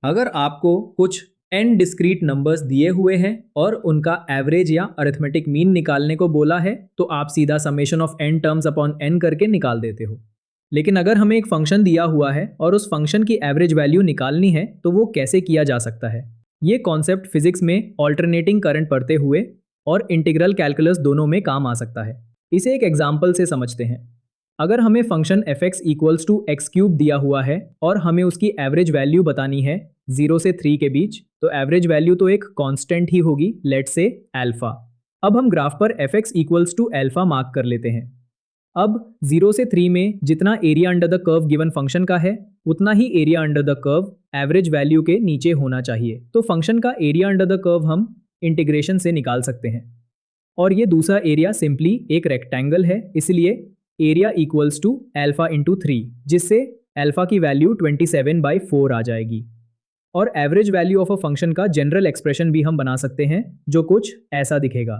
अगर आपको कुछ n डिस्क्रीट नंबर्स दिए हुए हैं और उनका एवरेज या अरिथमेटिक मीन निकालने को बोला है तो आप सीधा summation of n terms upon n करके निकाल देते हो। लेकिन अगर हमें एक फंक्शन दिया हुआ है और उस फंक्शन की एवरेज वैल्यू निकालनी है तो वो कैसे किया जा सकता है? ये कॉन्सेप्ट फिजिक्स में ऑल्टरनेटिंग करंट पढ़ते हुए और इंटीग्रल कैलकुलस दोनों में काम आ सकता है। इसे एक एग्जाम्पल से समझते हैं। अगर हमें function fx equals to x cube दिया हुआ है और हमें उसकी एवरेज वैल्यू बतानी है 0 से 3 के बीच, तो एवरेज वैल्यू तो एक कांस्टेंट ही होगी, लेट्स से अल्फा। अब हम ग्राफ पर fx equals to alpha mark कर लेते हैं। अब 0 से 3 में जितना area under the curve given function का है उतना ही area under the curve average value के नीचे होना चाहिए। तो फंक्शन का एरिया अंडर द कर्व हम इंटीग्रेशन से निकाल सकते हैं। और ये दूसरा एरिया सिंपली एक रेक्टेंगल है, इसलिए area equals to alpha into 3, जिससे अल्फा की वैल्यू 27/4 आ जाएगी। और average value of a function का जनरल एक्सप्रेशन भी हम बना सकते हैं जो कुछ ऐसा दिखेगा।